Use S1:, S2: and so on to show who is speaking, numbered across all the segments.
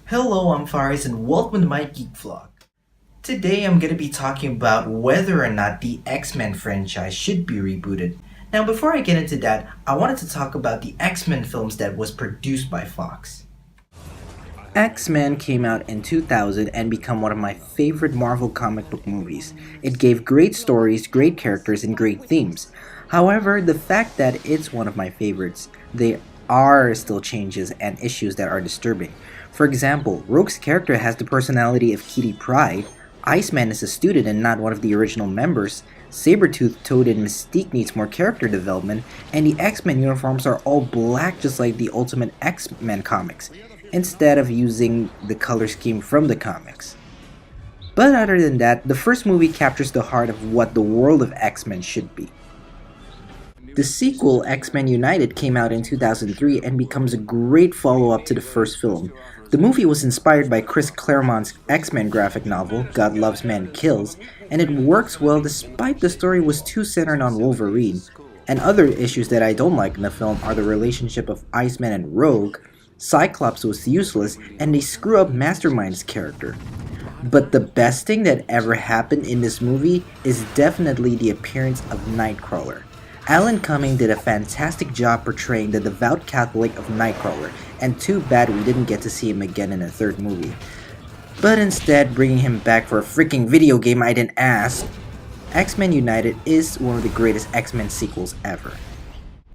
S1: Hello, I'm Faris and welcome to my Geek vlog. Today I'm going to be talking about whether or not the X-Men franchise should be rebooted. Now before I get into that, I wanted to talk about the X-Men films that was produced by Fox. X-Men came out in 2000 and became one of my favorite Marvel comic book movies. It gave great stories, great characters, and great themes. However, the fact that it's one of my favorites, there are still changes and issues that are disturbing. For example, Rogue's character has the personality of Kitty Pryde, Iceman is a student and not one of the original members, Sabretooth, Toad, and Mystique needs more character development, and the X-Men uniforms are all black just like the Ultimate X-Men comics, instead of using the color scheme from the comics. But other than that, the first movie captures the heart of what the world of X-Men should be. The sequel, X-Men United, came out in 2003 and becomes a great follow-up to the first film. The movie was inspired by Chris Claremont's X-Men graphic novel, God Loves Man Kills, and it works well despite the story was too centered on Wolverine. And other issues that I don't like in the film are the relationship of Iceman and Rogue, Cyclops was useless, and they screw up Mastermind's character. But the best thing that ever happened in this movie is definitely the appearance of Nightcrawler. Alan Cumming did a fantastic job portraying the devout Catholic of Nightcrawler, and too bad we didn't get to see him again in a third movie. But instead, bringing him back for a freaking video game I didn't ask. X-Men United is one of the greatest X-Men sequels ever.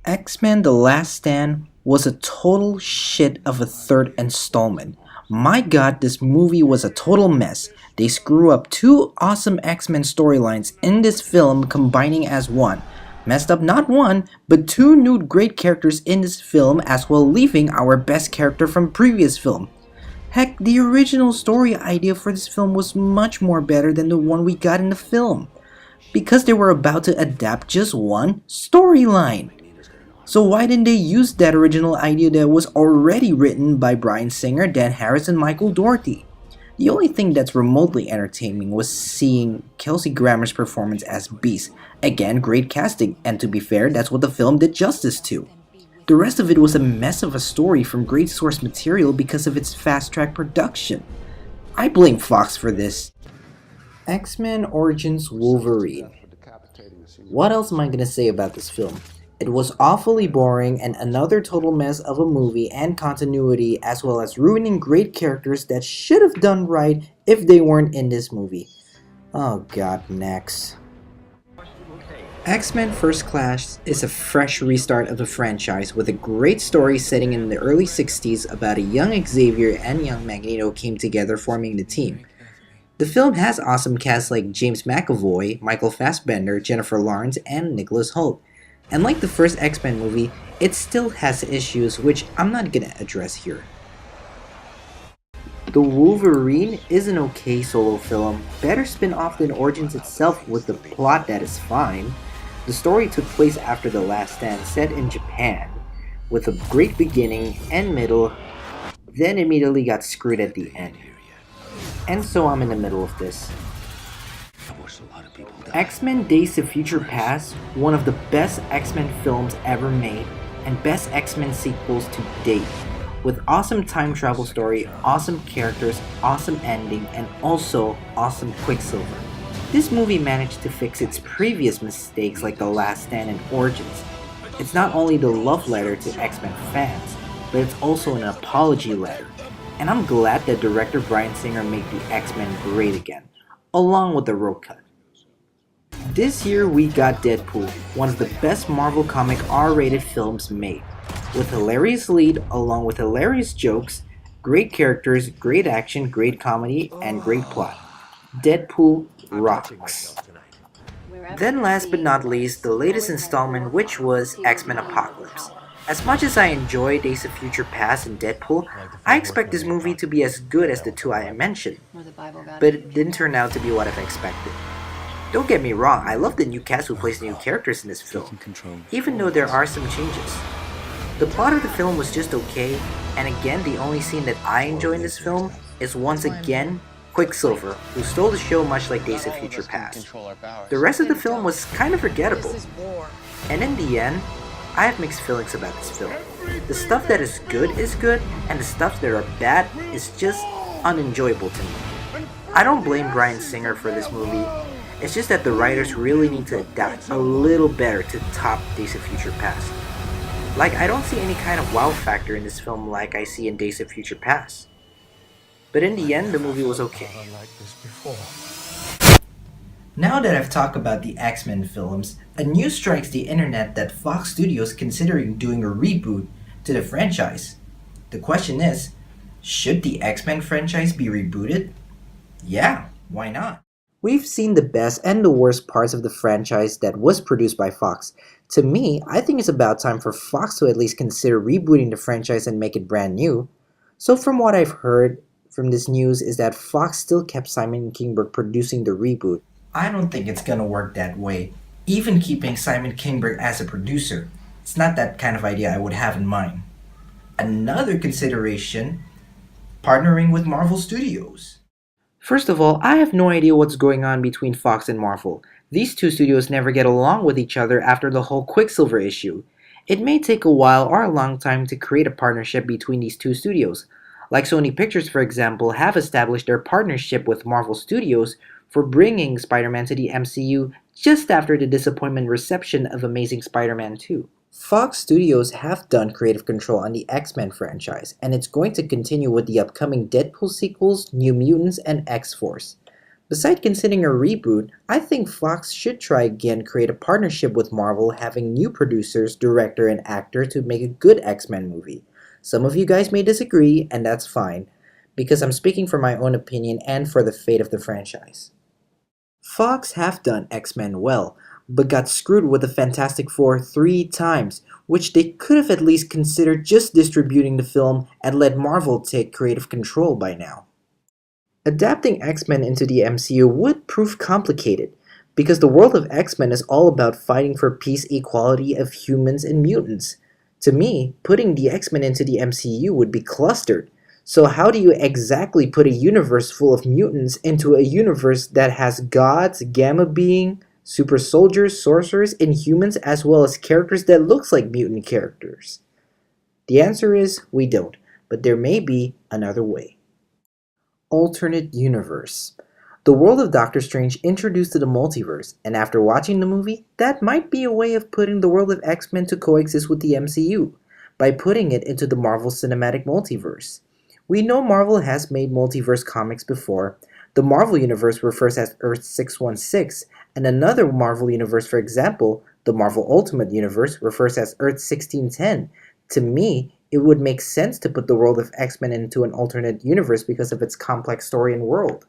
S1: X-Men The Last Stand was a total shit of a third installment. My god, this movie was a total mess. They screw up two awesome X-Men storylines in this film combining as one. Messed up not one, but two new great characters in this film as well, leaving our best character from previous film. Heck, the original story idea for this film was much more better than the one we got in the film, because they were about to adapt just one storyline. So why didn't they use that original idea that was already written by Bryan Singer, Dan Harris, and Michael Dougherty? The only thing that's remotely entertaining was seeing Kelsey Grammer's performance as Beast. Again, great casting, and to be fair, that's what the film did justice to. The rest of it was a mess of a story from great source material because of its fast-track production. I blame Fox for this. X-Men Origins Wolverine. What else am I gonna say about this film? It was awfully boring and another total mess of a movie and continuity, as well as ruining great characters that should have done right if they weren't in this movie. Oh god, next. X-Men First Class is a fresh restart of the franchise with a great story setting in the early 60s about a young Xavier and young Magneto came together forming the team. The film has awesome casts like James McAvoy, Michael Fassbender, Jennifer Lawrence, and Nicholas Hoult. And like the first X-Men movie, it still has issues which I'm not gonna address here. The Wolverine is an okay solo film, better spin-off than Origins itself with the plot that is fine. The story took place after The Last Stand set in Japan, with a great beginning and middle, then immediately got screwed at the end. And so I'm in the middle of this. X-Men Days to Future Past, one of the best X-Men films ever made, and best X-Men sequels to date, with awesome time travel story, awesome characters, awesome ending, and also awesome Quicksilver. This movie managed to fix its previous mistakes like The Last Stand and Origins. It's not only the love letter to X-Men fans, but it's also an apology letter. And I'm glad that director Bryan Singer made the X-Men great again, along with the Rogue cut. This year we got Deadpool, one of the best Marvel comic R-rated films made, with hilarious lead along with hilarious jokes, great characters, great action, great comedy, and great plot. Deadpool rocks. Then last but not least, the latest installment, which was X-Men Apocalypse. As much as I enjoy Days of Future Past and Deadpool, I expect this movie to be as good as the two I mentioned, but it didn't turn out to be what I've expected. Don't get me wrong, I love the new cast who plays new characters in this film, even though there are some changes. The plot of the film was just okay, and again the only scene that I enjoy in this film is once again Quicksilver, who stole the show much like Days of Future Past. The rest of the film was kind of forgettable, and in the end, I have mixed feelings about this film. The stuff that is good, and the stuff that are bad is just unenjoyable to me. I don't blame Bryan Singer for this movie. It's just that the writers really need to adapt a little better to top Days of Future Past. Like, I don't see any kind of wow factor in this film like I see in Days of Future Past. But in the end, the movie was okay. Now that I've talked about the X-Men films, a news strikes the internet that Fox Studios is considering doing a reboot to the franchise. The question is, should the X-Men franchise be rebooted? Yeah, why not? We've seen the best and the worst parts of the franchise that was produced by Fox. To me, I think it's about time for Fox to at least consider rebooting the franchise and make it brand new. So from what I've heard from this news is that Fox still kept Simon Kinberg producing the reboot. I don't think it's gonna work that way, even keeping Simon Kinberg as a producer. It's not that kind of idea I would have in mind. Another consideration, partnering with Marvel Studios. First of all, I have no idea what's going on between Fox and Marvel. These two studios never get along with each other after the whole Quicksilver issue. It may take a while or a long time to create a partnership between these two studios. Like Sony Pictures, for example, have established their partnership with Marvel Studios for bringing Spider-Man to the MCU just after the disappointment reception of Amazing Spider-Man 2. Fox Studios have done creative control on the X-Men franchise, and it's going to continue with the upcoming Deadpool sequels, New Mutants, and X-Force. Besides considering a reboot, I think Fox should try again create a partnership with Marvel, having new producers, director, and actor to make a good X-Men movie. Some of you guys may disagree, and that's fine, because I'm speaking for my own opinion and for the fate of the franchise. Fox have done X-Men well, but got screwed with the Fantastic Four 3 times, which they could have at least considered just distributing the film and let Marvel take creative control by now. Adapting X-Men into the MCU would prove complicated, because the world of X-Men is all about fighting for peace, equality of humans and mutants. To me, putting the X-Men into the MCU would be clustered. So how do you exactly put a universe full of mutants into a universe that has gods, gamma being, super soldiers, sorcerers, and humans, as well as characters that looks like mutant characters? The answer is we don't, but there may be another way. Alternate universe. The world of Doctor Strange introduced to the multiverse, and after watching the movie, that might be a way of putting the world of X-Men to coexist with the MCU, by putting it into the Marvel Cinematic Multiverse. We know Marvel has made multiverse comics before. The Marvel Universe refers as Earth 616, and another Marvel Universe, for example, the Marvel Ultimate Universe, refers as Earth 1610. To me, it would make sense to put the world of X-Men into an alternate universe because of its complex story and world.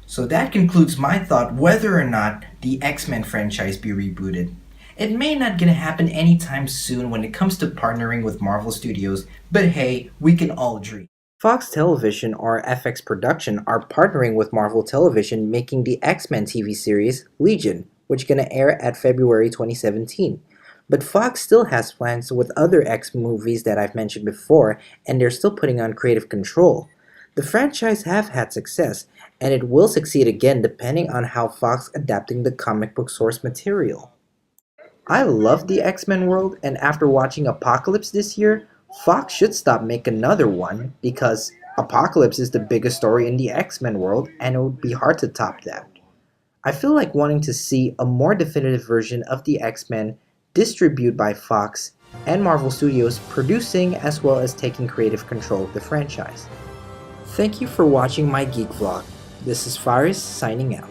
S1: So that concludes my thought whether or not the X-Men franchise be rebooted. It may not gonna happen anytime soon when it comes to partnering with Marvel Studios, but hey, we can all dream. Fox Television or FX Production are partnering with Marvel Television making the X-Men TV series Legion, which gonna air at February 2017. But Fox still has plans with other X movies that I've mentioned before, and they're still putting on creative control. The franchise have had success, and it will succeed again depending on how Fox adapting the comic book source material. I love the X-Men world, and after watching Apocalypse this year, Fox should stop making another one because Apocalypse is the biggest story in the X-Men world and it would be hard to top that. I feel like wanting to see a more definitive version of the X-Men distributed by Fox and Marvel Studios producing as well as taking creative control of the franchise. Thank you for watching my Geek vlog. This is Faris signing out.